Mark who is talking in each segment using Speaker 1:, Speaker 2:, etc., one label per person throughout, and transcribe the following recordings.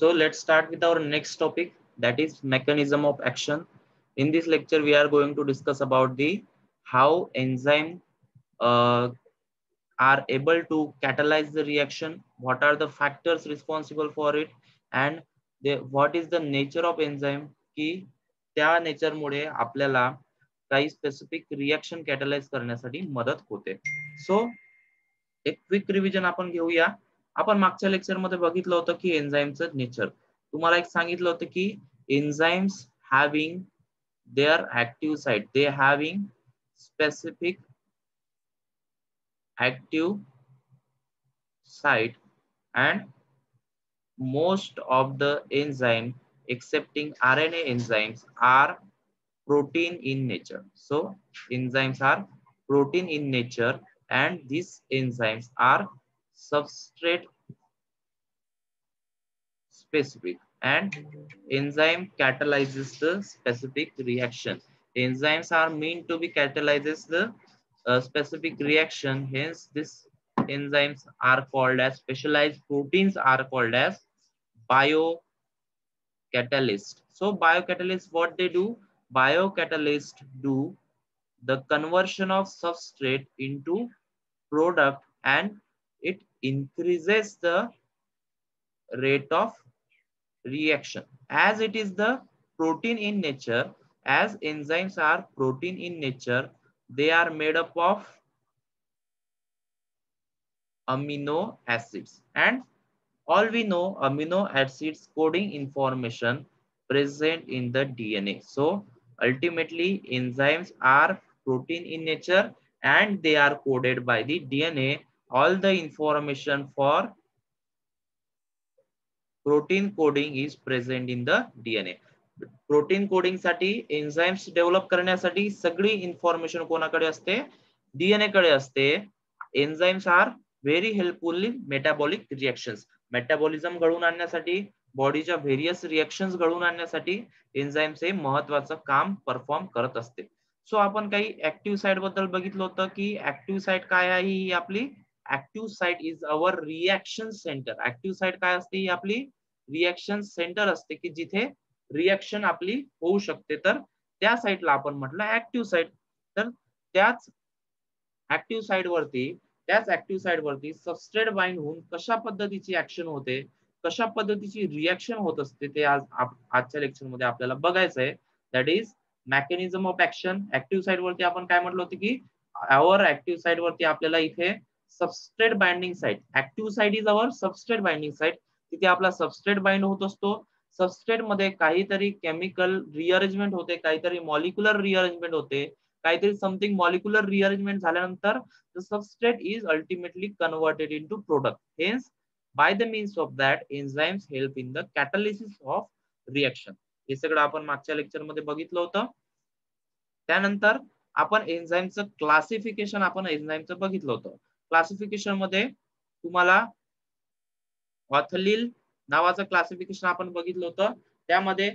Speaker 1: So let's start with our next topic, that is mechanism of action. In this lecture, we are going to discuss about the how enzyme uh, are able to catalyze the reaction, what are the factors responsible for it, and what is the nature of enzyme, की त्या nature मुळे आपल्याला काही specific reaction कॅटलाइज करण्यासाठी मदत होते. So एक quick revision आपण घेऊया. आपण मागच्या लेक्चर मध्ये बघितलं होतं की एन्झाईमचं नेचर. तुम्हाला एक सांगितलं होतं की enzymes having their active site, they having specific active site, and most of the enzyme excepting RNA enzymes are protein in nature. So enzymes are protein in nature, and these enzymes are substrate specific, and enzyme catalyzes the specific reaction. Enzymes are meant to be catalyzes the specific reaction. Hence this enzymes are called as specialized proteins are called as biocatalyst. So biocatalyst, what they do? Biocatalyst do the conversion of substrate into product, and it increases the rate of reaction. As it is the protein in nature, as enzymes are protein in nature, they are made up of amino acids, and all we know, amino acids coding information present in the DNA. So ultimately enzymes are protein in nature, and they are coded by the DNA. All the information for protein coding is present in the DNA. Protein coding साठी enzymes develop करण्यासाठी सगळी information कोणाकडे असते? DNA कडे असते. Enzymes are very helpful in metabolic reactions. Metabolism घडवून आणण्यासाठी, बॉडीच्या व्हेरियस रिएक्शन्स घडवून आणण्यासाठी एन्झाइम्स हे महत्वाचं काम परफॉर्म करत असते. सो आपण काही ऍक्टिव्ह साइट बद्दल बघितलं होतं की ऍक्टिव्ह साइट काय आहे? ही आपली active site is our reaction centre. Active site काय असते? ही आपली रिएक्शन सेंटर असते की जिथे रिएक्शन आपली होऊ शकते. तर त्या साइटला आपण म्हटलं ऍक्टिव्ह साइट. तर त्याच ऍक्टिव्ह साइट वरती सबस्ट्रेट बाइंड होऊन कशा पद्धतीची ऍक्शन होते, कशा पद्धतीची रिएक्शन होत असते, ते आज आजच्या लेक्चर मध्ये आपल्याला बघायचं आहे. That is mechanism of action. Active site वरती आपण काय म्हटलं होतं की आवर ऍक्टिव्ह साइट वरती आपल्याला इथे substrate binding site, active site is our substrate binding site. तिथे आपला सबस्ट्रेट बाइंड होत असतो. सबस्ट्रेट मध्ये काहीतरी केमिकल रिअरेंजमेंट होते, काहीतरी मॉलिक्युलर रिअरेंजमेंट होते, काहीतरी समथिंग मॉलिक्युलर रिअरेंजमेंट झाल्यानंतर the substrate is ultimately converted into product. Hence, by the means of that, enzymes help in the catalysis of reaction. हे सगळं आपण मागच्या लेक्चर मध्ये बघितलं होतं. त्यानंतर आपण एन्झाईमचं क्लासिफिकेशन बघितलं होतं. क्लासिफिकेशन मध्ये तुम्हाला ऑथलील नावाचं क्लासिफिकेशन आपण बघितलं होतं. त्यामध्ये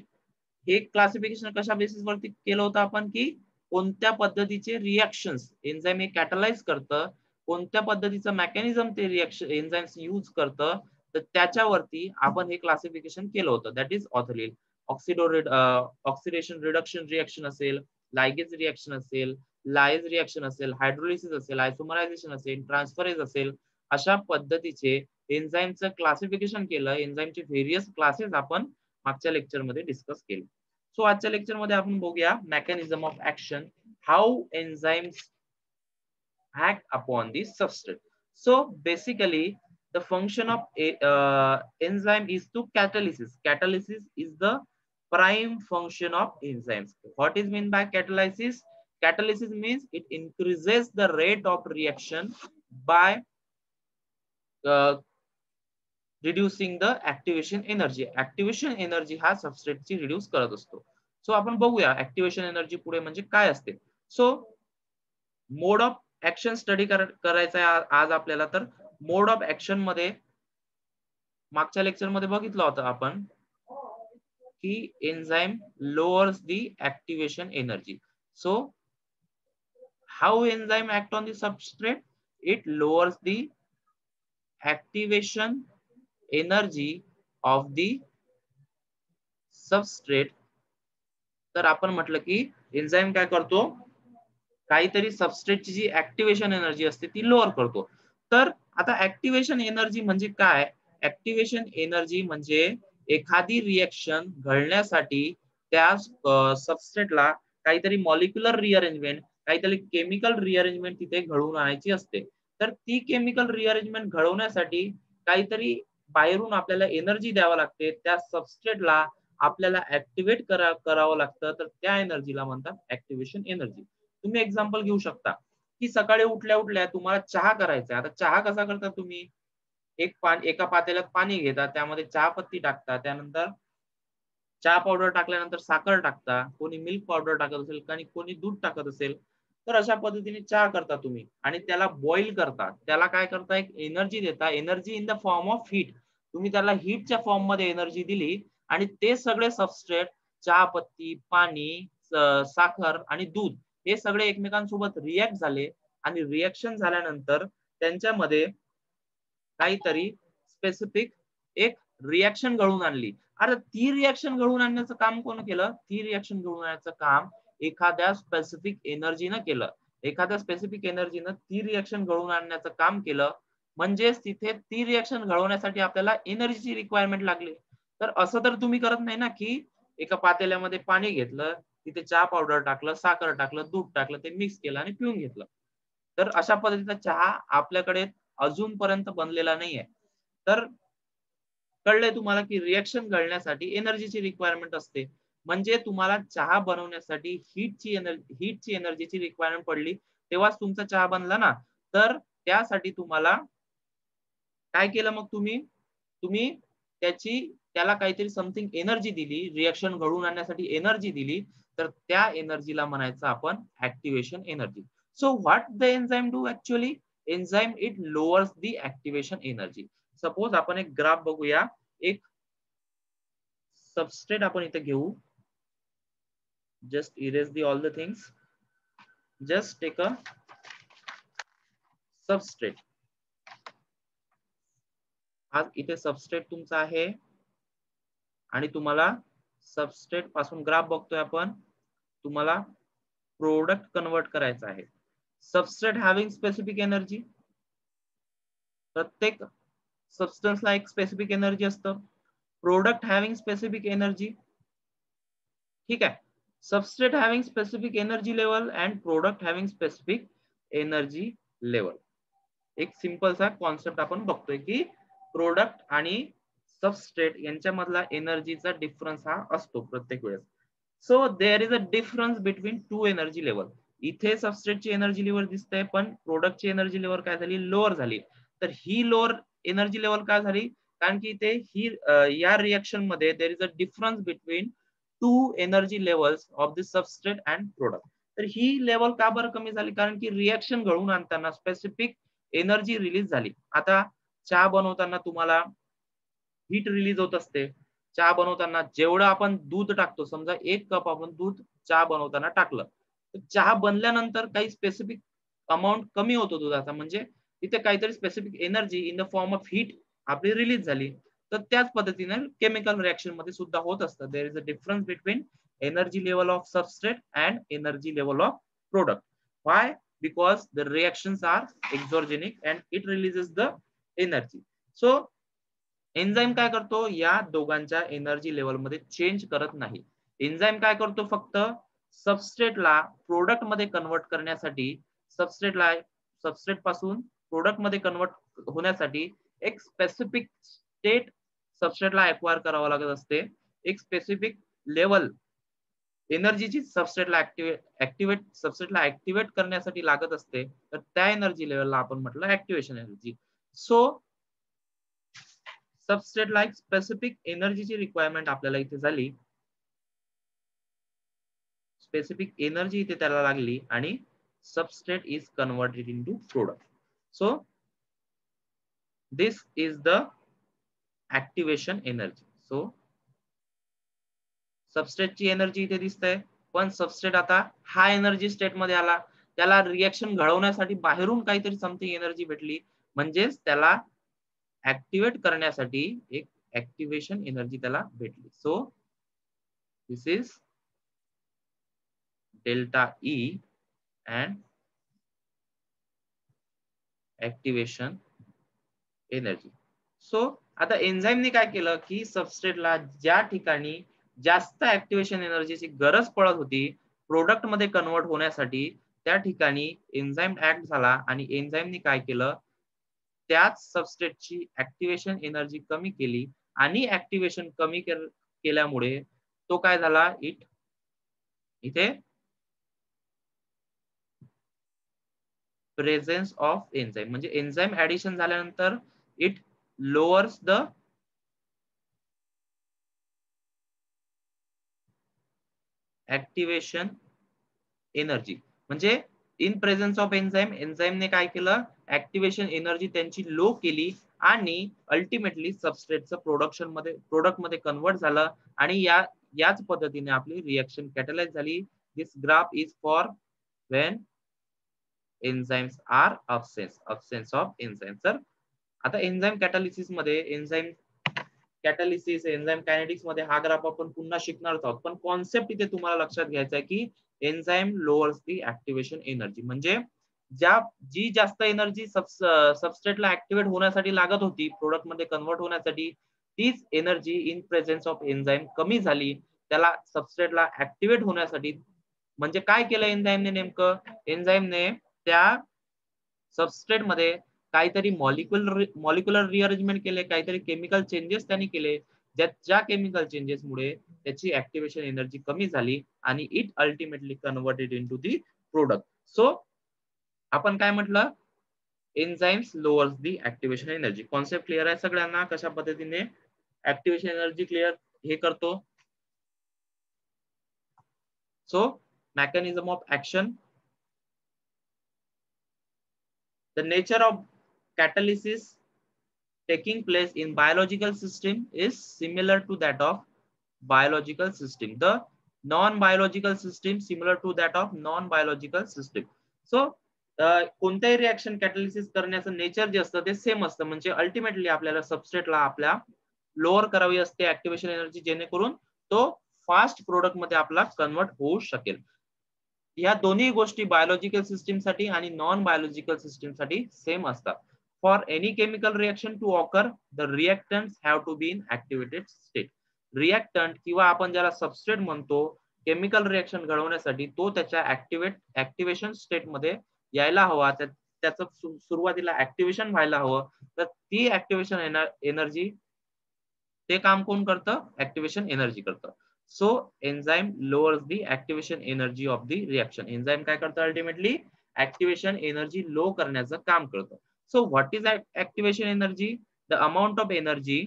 Speaker 1: हे क्लासिफिकेशन कशा बेसिस वरती केलं होतं आपण, की कोणत्या पद्धतीचे रिएक्शन्स एन्झाइम हे कॅटलाइज करतं, कोणत्या पद्धतीचं मेकॅनिझम ते रिएक्शन एन्झाइम्स यूज करतं, तर त्याच्यावरती आपण हे क्लासिफिकेशन केलं होतं. दॅट इज ऑथलील. ऑक्सिडेशन रिडक्शन रिएक्शन असेल, लायगेज रिएक्शन असेल, लायज रिएक्शन असेल, हायड्रोलिसिस असेल, आयसोमरायझेशन असेल, ट्रान्सफरेज असेल, अशा पद्धतीचे एन्झाइमचं क्लासिफिकेशन केलं. एन्झाइमचे व्हेरियस क्लासेस आपण मागच्या लेक्चर मध्ये डिस्कस केले. सो आजच्या लेक्चर मध्ये आपण बघूया mechanism of action, how enzymes act upon the substrate. So basically the function of enzyme is to catalysis. Catalysis is the prime function of enzymes. What is meant by catalysis? Catalysis means it increases the rate of reaction by reducing the activation energy. Activation energy हा सबस्ट्रेटची reduce करत असतो. So आपण बघूया activation energy पुढे म्हणजे काय असते. So mode of action study करायचा आहे आज आपल्याला. तर मोड ऑफ ऍक्शन मध्ये मागच्या लेक्चर मध्ये बघितलं होतं आपण की enzyme lowers the activation energy. So how enzyme act on the substrate? It lowers the activation energy of the substrate, तर आपण म्हटलं की एन्झाईम काय करतो, काहीतरी सबस्ट्रेटची जी ऍक्टिव्हेशन एनर्जी असते ती लोअर करतो. तर आता ऍक्टिव्हेशन एनर्जी म्हणजे काय? ऍक्टिव्हेशन एनर्जी म्हणजे एखादी रिएक्शन घडण्यासाठी त्या सबस्ट्रेटला काहीतरी मॉलिक्युलर रिअरेंजमेंट, काहीतरी केमिकल रिअरेंजमेंट तिथे घडवून आणायची असते. तर ती केमिकल रिअरेंजमेंट घडवण्यासाठी काहीतरी बाहेरून आपल्याला एनर्जी द्यावी लागते. त्या सबस्ट्रेटला आपल्याला ऍक्टिव्हेट करावं लागतं. तर त्या एनर्जीला म्हणतात ऍक्टिव्हेशन एनर्जी. तुम्ही एक्झाम्पल घेऊ शकता की सकाळी उठल्या उठल्या तुम्हाला चहा करायचा. आता चहा कसा करता तुम्ही? एका पातेल्यात पाणी घेता, त्यामध्ये चहा पत्ती टाकता, त्यानंतर चहा पावडर टाकल्यानंतर साखर टाकता, कोणी मिल्क पावडर टाकत असेल आणि कोणी दूध टाकत असेल. तर अशा पद्धतीने चहा करता तुम्ही आणि त्याला बॉईल करता. त्याला काय करता? एक एनर्जी देता, energy in the form of heat. तुम्ही त्याला हीटच्या फॉर्म मध्ये एनर्जी दिली आणि ते सगळे सबस्ट्रेट, चहा पत्ती, पाणी, साखर आणि दूध हे सगळे एकमेकांसोबत रिॲक्ट झाले आणि रिॲक्शन झाल्यानंतर त्यांच्यामध्ये काहीतरी स्पेसिफिक एक रिॲक्शन घडवून आणली. आता ती रिॲक्शन घडवून आणण्याचं काम कोण केलं? ती रिॲक्शन घडवून आणण्याचं काम एखाद्या स्पेसिफिक एनर्जीनं केलं. एखाद्या स्पेसिफिक एनर्जीनं ती रिॲक्शन घडवून आणण्याचं काम केलं. म्हणजेच तिथे ती रिॲक्शन घडवण्यासाठी आपल्याला एनर्जीची रिक्वायरमेंट लागली. तर असं तर तुम्ही करत नाही ना, की एका पातेल्यामध्ये पाणी घेतलं, तिथे चहा पावडर टाकलं, साखर टाकलं, दूध टाकलं, ते मिक्स केलं आणि पिऊन घेतलं. तर अशा पद्धतीचा चहा आपल्याकडे अजूनपर्यंत बनलेला नाहीये. तर कळलंय तुम्हाला की रिएक्शन घडण्यासाठी एनर्जीची रिक्वायरमेंट असते. म्हणजे तुम्हाला चहा बनवण्यासाठी हीटची एनर्जीची रिक्वायरमेंट पडली, तेव्हाच तुमचा चहा बनला ना. तर त्यासाठी तुम्हाला काय केलं मग तुम्ही? तुम्ही त्याला काहीतरी समथिंग एनर्जी दिली, रिएक्शन घडवून आणण्यासाठी एनर्जी दिली. तर त्या एनर्जीला म्हणायचं आपण activation energy. So what the enzyme do actually? Enzyme it lowers the activation energy. Suppose आपण एक ग्राफ बघूया. एक सबस्ट्रेट आपण इथे घेऊ. Just erase the all the things. Just take a substrate. आज इथे सबस्ट्रेट तुमचा आहे आणि तुम्हाला सबस्ट्रेट पासून ग्राफ बघतोय आपण. तुम्हाला प्रोडक्ट कन्वर्ट करायचा आहे. Substrate having specific energy. प्रत्येक सबस्टन्सला एक स्पेसिफिक एनर्जी असतं. Product having specific energy. ठीक आहे. Substrate having specific energy level and product having specific energy level. एक सिंपल सा कॉन्सेप्ट आपण बघतोय की प्रोडक्ट आणि सबस्ट्रेट यांच्यामधला एनर्जीचा डिफरन्स हा असतो प्रत्येक वेळेस. So there is a difference between two energy level. इथे सबस्ट्रेटची एनर्जी लेवल दिसते, पण प्रोडक्टची एनर्जी लेवल काय झाली? लोअर झाली. तर ही लोअर एनर्जी लेवल काय झाली? कारण की इथे ही या रिएक्शन मध्ये there is a difference between two energy levels of the substrate and product. तर ही लेवल का बरं कमी झाली? कारण की रिएक्शन घडवून आणताना स्पेसिफिक एनर्जी रिलीज झाली. आता चहा बनवताना तुम्हाला हीट रिलीज होत असते. चहा बनवताना जेवढं आपण दूध टाकतो, समजा 1 कप आपण दूध चहा बनवताना टाकलं, तर चहा बनल्यानंतर काही स्पेसिफिक अमाउंट कमी होतो दुधाचा. म्हणजे तिथे काहीतरी specific energy in the form of heat आपली रिलीज झाली. तर त्याच पद्धतीने केमिकल रिएक्शन मध्ये सुद्धा होत असतं. There is a difference between energy level of substrate and energy level of product. Why? Because the reactions are exergonic and it releases the energy. So enzyme काय करतो? या दोघांच्या एनर्जी लेवल मध्ये change करत नाही. एन्झाईम काय करतो? फक्त सबस्ट्रेटला प्रोडक्ट मध्ये कन्वर्ट करण्यासाठी, सबस्ट्रेटला सबस्ट्रेट पासून प्रोडक्ट मध्ये कन्वर्ट होण्यासाठी एक स्पेसिफिक स्टेट सबस्ट्रेटला अक्वायर करावं लागत असते. एक स्पेसिफिक लेवल एनर्जीची सबस्ट्रेटला ऍक्टिव्हेट करण्यासाठी लागत असते. तर त्या एनर्जी लेवलला आपण म्हटलं ऍक्टिव्हेशन एनर्जी. सो सबस्ट्रेटला एक स्पेसिफिक एनर्जीची रिक्वायरमेंट आपल्याला इथे झाली. स्पेसिफिक एनर्जी इथे त्याला लागली आणि substrate is converted into product. So this is the activation energy. So सबस्ट्रेटची एनर्जी इथे दिसते, पण सबस्ट्रेट आता हा एनर्जी स्टेट मध्ये आला. त्याला रिएक्शन घडवण्यासाठी बाहेरून काहीतरी समथिंग एनर्जी भेटली. म्हणजेच त्याला ऍक्टिव्हेट करण्यासाठी एक ऍक्टिव्हेशन एनर्जी त्याला भेटली. So This is delta E and activation energy. So आता एन्झाईमने काय केलं की सबस्ट्रेटला ज्या ठिकाणी जास्त ऍक्टिव्हेशन एनर्जीची गरज पडत होती प्रोडक्ट मध्ये कन्वर्ट होण्यासाठी, त्या ठिकाणी एन्झाईम ऍक्ट झाला आणि एन्झाईमने काय केलं, त्याच सबस्ट्रेटची ऍक्टिव्हेशन एनर्जी कमी केली आणि ऍक्टिव्हेशन कमी केल्यामुळे तो काय झाला, इथे प्रेझेन्स ऑफ एन्झाईम म्हणजे एन्झाईम ऍडिशन झाल्यानंतर it lowers the activation energy. म्हणजे इन प्रेझेन्स ऑफ एन्झाईम, एन्झाईमने काय केलं, ऍक्टिव्हेशन एनर्जी त्यांची लो केली आणि अल्टिमेटली सबस्ट्रेटचं प्रोडक्ट मध्ये कन्वर्ट झालं आणि याच पद्धतीने आपली रिएक्शन कॅटलाइज झाली. This graph is for when enzymes are absence of enzyme. तर आता एन्झाईम कॅटालिसिस मध्ये एन्झाईम कायनेटिक्स मध्ये हा ग्राफ आपण पुन्हा शिकणार आहोत, पण कॉन्सेप्ट इथे तुम्हाला लक्षात घ्यायचा आहे की enzyme lowers the activation energy. म्हणजे जी जास्त एनर्जी सबस्ट्रेटला ऍक्टिव्हेट होण्यासाठी लागत होती प्रोडक्ट मध्ये कन्वर्ट होण्यासाठी, तीच energy in presence of enzyme कमी झाली त्याला सबस्ट्रेटला ऍक्टिव्हेट होण्यासाठी. म्हणजे काय केलं एन्झाईमने, नेमकं एन्झाईमने त्या सबस्ट्रेट मध्ये काहीतरी मॉलिक्युलर रिअरेंजमेंट केले, काहीतरी केमिकल चेंजेस त्यांनी केले, ज्या केमिकल चेंजेस मुळे त्याची ऍक्टिव्हेशन एनर्जी कमी झाली आणि it ultimately converted into the product. So आपण काय म्हटलं, enzymes lowers the activation energy. Concept clear आहे सगळ्यांना, कशा पद्धतीने ऍक्टिव्हेशन एनर्जी क्लिअर हे करतो. So mechanism of action. The nature of catalysis taking place in biological system is similar to that of biological system. The non-biological system similar to that of non-biological system. So कोणत्याही reaction कॅटलिसिस करण्याचं nature जे असतं ते same असतं. म्हणजे ultimately आपल्याला सबस्ट्रेटला आपल्या lower करावी असते ऍक्टिव्हेशन एनर्जी, जेणेकरून तो फास्ट प्रोडक्ट मध्ये आपला कन्वर्ट होऊ शकेल. या दोन्ही गोष्टी बायोलॉजिकल सिस्टीम साठी आणि नॉन बायोलॉजिकल सिस्टीम साठी सेम असतात. For any chemical reaction to occur the reactants have to be in activated state. Reactant किंवा आपण ज्याला सबस्ट्रेट म्हणतो, केमिकल रिएक्शन घडवण्यासाठी तो त्याच्या ऍक्टिव्हेशन स्टेट मध्ये यायला हवा, त्याचं सुरुवातीला ऍक्टिव्हेशन व्हायला हवं. तर ती ऍक्टिव्हेशन एनर्जी ते काम कोण करतं, ऍक्टिव्हेशन एनर्जी करतं. So enzyme lowers the activation energy of the reaction. Enzyme काय करतं, अल्टिमेटली ऍक्टिव्हेशन एनर्जी लो करण्याचं काम करतं. So what is activation energy? The amount of energy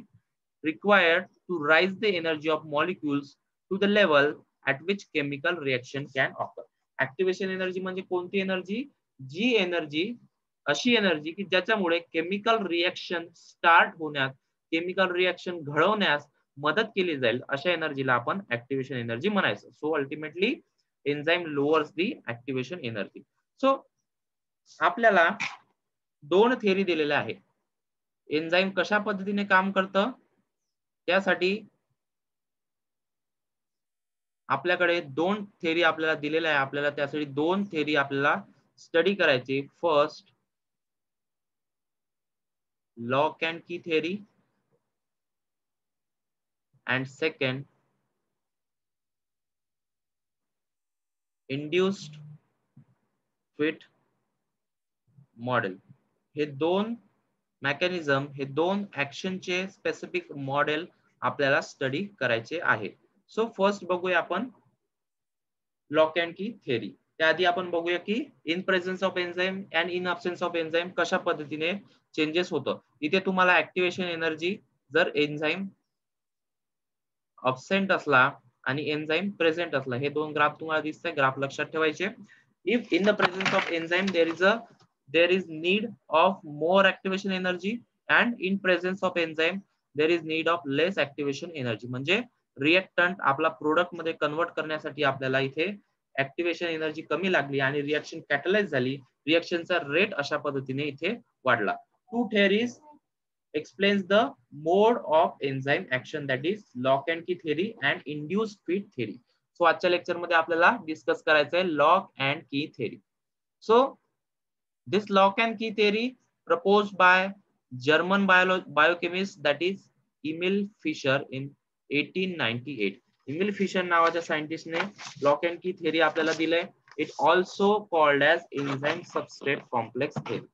Speaker 1: required to raise the energy of molecules to the level at which chemical reaction can occur. Activation energy म्हणजे कोणती energy? जी energy, अशी energy की ज्याच्यामुळे chemical reaction start होण्यात, chemical reaction घडवण्यास मदत केली जाईल, अशा एनर्जीला आपण ऍक्टिव्हेशन एनर्जी म्हणायचं. So ultimately enzyme lowers the activation energy. So आपल्याला दोन थेरी दिलेल्या आहेत. एन्झाईम कशा पद्धतीने काम करतं त्यासाठी आपल्याकडे दोन थेरी आपल्याला दिलेल्या आहे. आपल्याला त्यासाठी दोन थेरी आपल्याला स्टडी करायची. फर्स्ट, लॉक अँड की theory, and second, induced fit model. हे दोन मेकॅनिझम, हे दोन ऍक्शनचे स्पेसिफिक मॉडेल आपल्याला स्टडी करायचे आहे. सो फर्स्ट बघूया आपण लॉक अँड की थेरी. त्याआधी आपण बघूया की in presence of enzyme and in absence of enzyme कशा पद्धतीने चेंजेस होतं. इथे तुम्हाला ऍक्टिव्हेशन एनर्जी, जर एन्झाईम अब्सेंट असला आणि एन्झाईम प्रेझेंट असला, हे दोन ग्राफ तुम्हाला दिसतंय, ग्राफ लक्षात ठेवायचे. If in the presence of enzyme there is need of more activation energy and in presence of enzyme there is need of less activation energy. म्हणजे रिएक्टंट आपला प्रोडक्ट मध्ये कन्वर्ट करण्यासाठी आपल्याला इथे ऍक्टिव्हेशन एनर्जी कमी लागली आणि रिएक्शन कॅटलाइज झाली. रिएक्शनचा रेट अशा पद्धतीने इथे वाढला. Two theories explains the mode of enzyme action, that is lock and key theory and induced fit theory. So आजच्या लेक्चर मध्ये आपल्याला डिस्कस करायचं आहे लॉक अँड की theory. So this lock and की theory proposed by German biochemist that is Emil Fischer in 1898. Emil Fischer नावाच्या सायंटिस्टने lock and की theory आपल्याला दिलंय. It also called as enzyme substrate complex theory.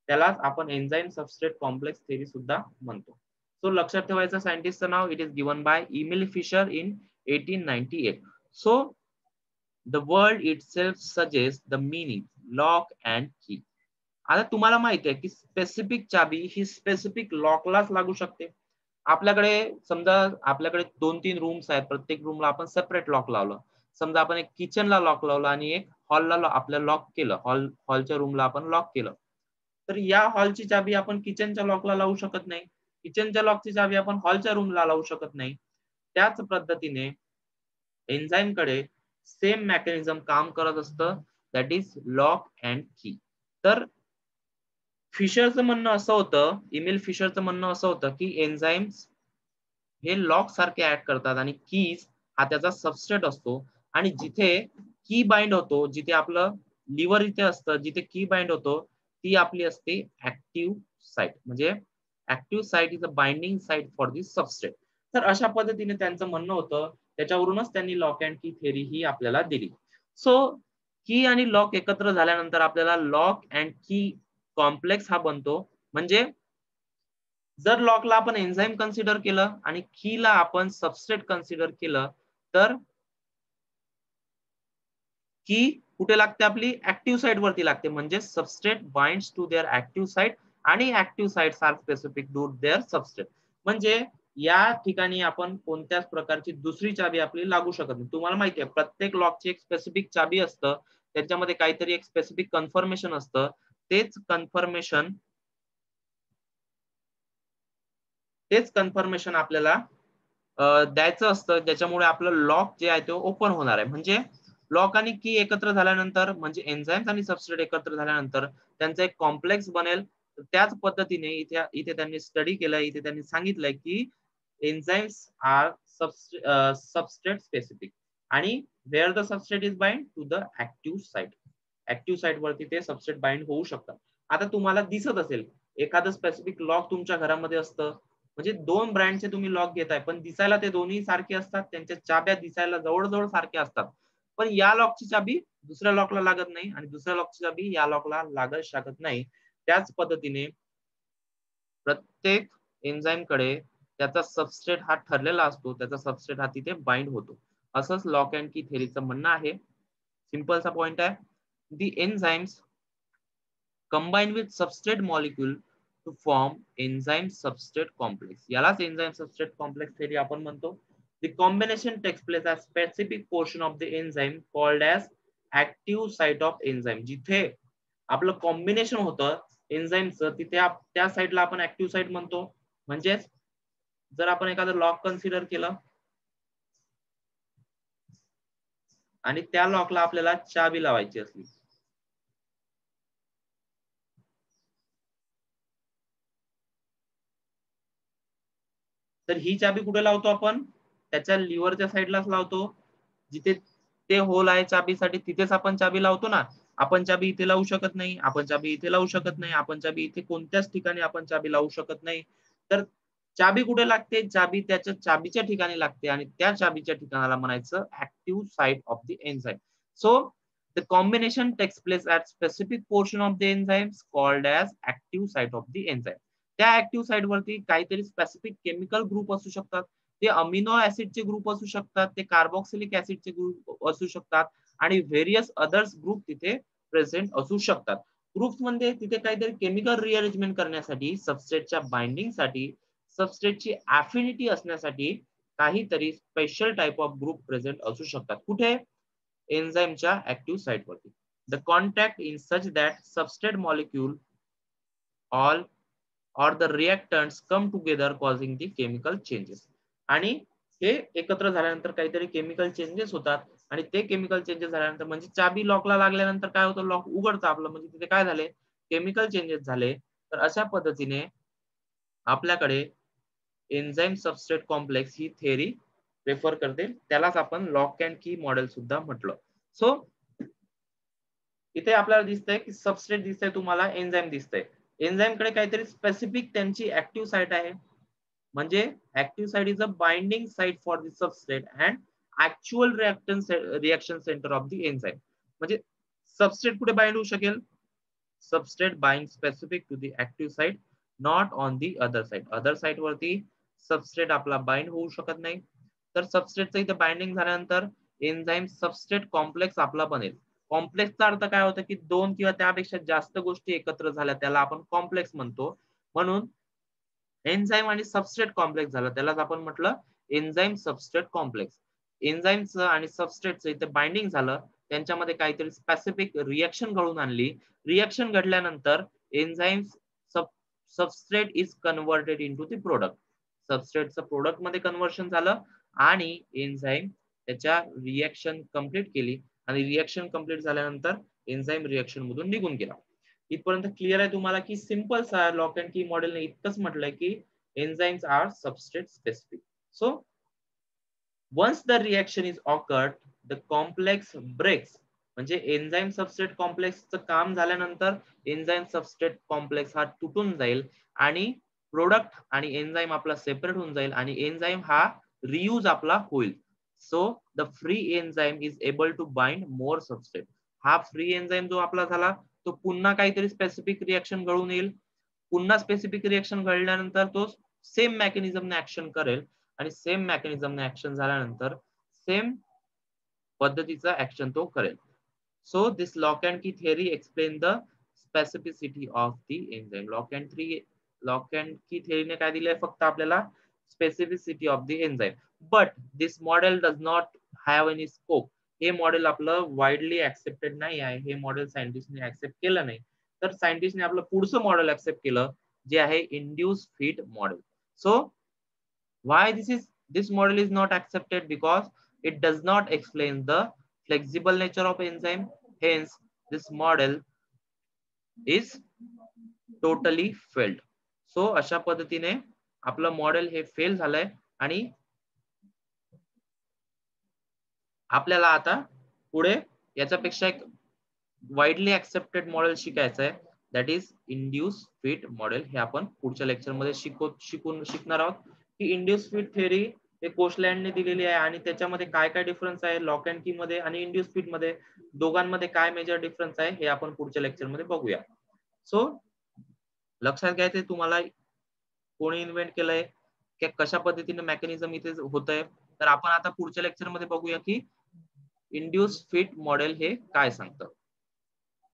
Speaker 1: त्यालाच आपण एन्झाइम सबस्ट्रेट कॉम्प्लेक्स थेरी सुद्धा म्हणतो. So लक्षात ठेवायचं सायंटिस्टचं नाव, it is given by Emil Fischer in 1898. So the word itself suggest the meaning lock and key. आता तुम्हाला माहिती आहे की स्पेसिफिक चाबी ही स्पेसिफिक लॉकलाच लागू शकते. आपल्याकडे समजा आपल्याकडे 2-3 रूम्स आहेत, प्रत्येक रूमला आपण सेपरेट लॉक लावलं. समजा आपण एक किचनला लॉक लावलं आणि एक हॉलला आपल्या लॉक केलं, हॉलच्या रूमला आपण लॉक केलं. तर या हॉलची चाबी आपण किचनच्या लॉकला लावू शकत नाही, किचनच्या लॉकची चाबी आपण हॉलच्या रूमला लावू शकत नाही. त्याच पद्धतीने एन्झाइम कडे सेम मेकॅनिझम काम करत असतं, दॅट इज लॉक अँड की. तर फिशरचं म्हणणं असं होतं, इमिल फिशरचं म्हणणं असं होतं की एन्झाइम्स हे लॉक सारखे ऍक्ट करतात आणि कीज हा त्याचा सबस्ट्रेट असतो. आणि जिथे की बाइंड होतो, जिथे आपलं लिव्हर इथे असतं, जिथे की बाइंड होतो ती आपली असते ऍक्टिव्ह साइट. म्हणजे active site is a binding site for this substrate. तर अशा पद्धतीने त्यांचं म्हणणं होतं, त्याच्यावरूनच त्यांनी लॉक अँड की थेरी ही आपल्याला दिली. सो की आणि लॉक एकत्र झाल्यानंतर आपल्याला लॉक अँड की कॉम्प्लेक्स हा बनतो. म्हणजे जर लॉकला आपण एन्झाइम कन्सिडर केलं आणि कीला आपण सबस्ट्रेट कन्सिडर केलं, तर की कुठे लागते आपली ऍक्टिव्ह साइट वरती लागते. म्हणजे substrate binds to their active site आणि active sites are specific to their substrate. म्हणजे या ठिकाणी आपण कोणत्याच प्रकारची दुसरी चाबी आपली लागू शकत नाही. तुम्हाला माहिती आहे प्रत्येक लॉकची एक स्पेसिफिक चाबी असतं, त्याच्यामध्ये काहीतरी एक स्पेसिफिक कन्फर्मेशन असतं. तेच कन्फर्मेशन आपल्याला द्यायचं असतं, ज्याच्यामुळे आपलं लॉक जे आहे ते ओपन होणार आहे. म्हणजे लॉक आणि की एकत्र झाल्यानंतर, म्हणजे एन्झाइम्स आणि सबस्ट्रेट एकत्र झाल्यानंतर त्यांचा एक कॉम्प्लेक्स बनेल. त्याच पद्धतीने इथे इथे त्यांनी स्टडी केलंय, इथे त्यांनी सांगितलंय की एन्झाइम्स आर सबस्ट्रेट स्पेसिफिक आणि where the substrate is bind to the active site. Active site वरती ते सबस्ट्रेट बाइंड होऊ शकतात. आता तुम्हाला दिसत असेल एखादं स्पेसिफिक लॉक तुमच्या घरामध्ये असतं, म्हणजे 2 ब्रँडचे तुम्ही लॉक घेताय, पण दिसायला ते दोन्ही सारखे असतात, त्यांच्या चाब्या दिसायला जवळ-जवळ सारख्या असतात. पण या लॉकची चाबी दुसऱ्या लॉकला लागत नाही आणि दुसऱ्या लॉकची चाबी या लॉकला लागू शकत नाही. त्याच पद्धतीने प्रत्येक एन्झाइम कडे त्याचा सबस्ट्रेट हा ठरलेला असतो, त्याचा सबस्ट्रेट हा तिथे बाइंड होतो. असंच लॉक अँड की थेरीचं म्हणणं आहे. सिंपलचा पॉइंट आहे. The enzymes combine with substrate molecule to form enzyme substrate complex. यालाच एन्झाइम सबस्ट्रेट कॉम्प्लेक्स थेरी आपण म्हणतो. The combination takes place at specific portion of the enzyme called as active site of enzyme. जिथे आपलं combination होतं एन्झाइमचं, तिथे त्या साइडला आपण ऍक्टिव्ह साइट म्हणतो. म्हणजे जर आपण एखादं लॉक कन्सिडर केलं आणि त्या लॉकला आपल्याला चाबी लावायची असली, तर ही चाबी कुठे लावतो आपण, त्याच्या लिव्हरच्या साइडलाच लावतो. जिथे ते होल आहे चाबीसाठी तिथेच आपण चाबी लावतो ना. आपण चाबी इथे लावू शकत नाही, आपण चाबी इथे लावू शकत नाही, आपण चाबी इथे कोणत्याच ठिकाणी आपण चाबी लावू शकत नाही. तर चाबी कुठे लागते, चाबी त्याच्या चाबीच्या ठिकाणी लागते आणि त्या चाबीच्या ठिकाणाला म्हणायचं active site of the enzyme. So the combination takes place at specific portion of the enzymes called as active site of the enzyme. त्या ऍक्टिव्ह साइट वरती काहीतरी स्पेसिफिक केमिकल ग्रुप असू शकतात, ते अमिनो ऍसिडचे ग्रुप असू शकतात, ते कार्बोक्सिलिक ऍसिडचे ग्रुप असू शकतात आणि व्हेरियस अदर्स ग्रुप तिथे प्रेझेंट असू शकतात. ग्रुप्स म्हणजे तिथे काहीतरी केमिकल रिअरेंजमेंट करण्यासाठी, सबस्ट्रेटच्या बाइंडिंगसाठी, सबस्ट्रेटची अफिनिटी असण्यासाठी काहीतरी special type of group present असू शकतात. कुठे, एन्झाइमच्या ऍक्टिव्ह साइट वरती. The contact in such that substrate molecule all or the reactants come together causing the chemical changes. आणि हे एकत्र झाल्यानंतर काहीतरी केमिकल चेंजेस होतात आणि ते केमिकल चेंजेस झाल्यानंतर, म्हणजे चाबी लॉकला लागल्यानंतर काय होतं, लॉक उघडतं आपलं, म्हणजे तिथे काय झाले, केमिकल चेंजेस झाले. तर अशा पद्धतीने आपल्याकडे एन्झाईम सबस्ट्रेट कॉम्प्लेक्स ही थेअरी रेफर करते, त्यालाच आपण लॉक अँड की मॉडेल सुद्धा म्हटलं. सो इथे आपल्याला दिसतंय की सबस्ट्रेट दिसतंय, तुम्हाला एन्झाईम दिसतंय. एन्झाईम कडे काहीतरी स्पेसिफिक त्यांची ऍक्टिव्ह साइट आहे, म्हणजे active site is a binding site for the substrate and actual reaction centre of the enzyme. म्हणजे सबस्ट्रेट कुठे बाइंड होऊ शकेल? Substrate bind specific to the active site, not on the other side. Other side वरती substrate आपला bind होऊ शकत नाही. तर सबस्ट्रेटचं इथे बाइंडिंग झाल्यानंतर एन्झाईम सबस्ट्रेट कॉम्प्लेक्स आपला बनेल. कॉम्प्लेक्सचा अर्थ काय होतं की दोन किंवा त्यापेक्षा जास्त गोष्टी एकत्र झाल्या त्याला आपण कॉम्प्लेक्स म्हणतो. म्हणून एन्झाईम आणि सबस्ट्रेट कॉम्प्लेक्स झालं त्यालाच आपण म्हटलं एन्झाईम सबस्ट्रेट कॉम्प्लेक्स. एन्झाईमचं आणि सबस्ट्रेटचं इथे बाइंडिंग झालं, त्यांच्यामध्ये काहीतरी स्पेसिफिक रिएक्शन घडून आणली. रिएक्शन घडल्यानंतर enzyme substrate is converted into the product. सबस्ट्रेटचं प्रोडक्ट मध्ये कन्वर्शन झालं आणि एन्झाईम त्याच्या रिएक्शन कंप्लीट केली आणि रिएक्शन कंप्लीट झाल्यानंतर एन्झाईम रिएक्शन मधून निघून गेला. इथपर्यंत क्लिअर आहे तुम्हाला की सिंपल लॉक अँड की मॉडेलने इतकंच म्हटलंय की enzymes are substrate specific. So once the reaction is occurred the complex breaks. म्हणजे एन्झाईम सबस्ट्रेट कॉम्प्लेक्सचं काम झाल्यानंतर एन्झाईम सबस्ट्रेट कॉम्प्लेक्स हा तुटून जाईल आणि प्रोडक्ट आणि एन्झाईम आपला सेपरेट होऊन जाईल आणि एन्झाईम हा रियूज आपला होईल. So the free enzyme is able to bind more substrate. हा फ्री एन्झाईम जो आपला झाला तो पुन्हा काहीतरी स्पेसिफिक रिएक्शन घडून येईल. पुन्हा स्पेसिफिक रिएक्शन घडल्यानंतर तो सेम मेकॅनिझमने ऍक्शन करेल आणि सेम मेकॅनिझमने ऍक्शन झाल्यानंतर सेम पद्धतीचा ऍक्शन तो करेल. सो दिस लॉक अँड की theory explain the specificity of the enzyme. Lock and की थिअरीने काय दिलंय फक्त आपल्याला specificity of the enzyme. But this model does not have any scope. हे मॉडेल आपलं वाईडली ऍक्सेप्टेड नाही आहे. हे मॉडेल सायंटिस्टने ऍक्सेप्ट केलं नाही. तर सायंटिस्टने आपलं पुढचं मॉडेल ऍक्सेप्ट केलं जे आहे induce fit model. So why this model is not accepted? Because it does not explain the flexible nature of enzyme. Hence this model is totally failed. So अशा पद्धतीने आपलं मॉडेल हे फेल झालंय आणि आपल्याला आता पुढे याच्यापेक्षा एक वाईडली ऍक्सेप्टेड मॉडेल शिकायचं आहे, that is induce fit model. हे आपण पुढच्या लेक्चर मध्ये शिकणार आहोत की इंड्यूस फिट थेअरी हे कोशलँडने दिलेली आहे आणि त्याच्यामध्ये काय काय डिफरन्स आहे लॉक अँड की मध्ये आणि इंड्यूस फिट मध्ये, दोघांमध्ये काय मेजर डिफरन्स आहे हे आपण पुढच्या लेक्चर मध्ये बघूया. सो लक्षात घ्यायचंय तुम्हाला कोणी इन्व्हेंट केलंय, कशा पद्धतीने मेकॅनिझम इथे होत आहे. तर आपण आता पुढच्या लेक्चर मध्ये बघूया की इंड्यूस फिट मॉडेल हे काय सांगतं.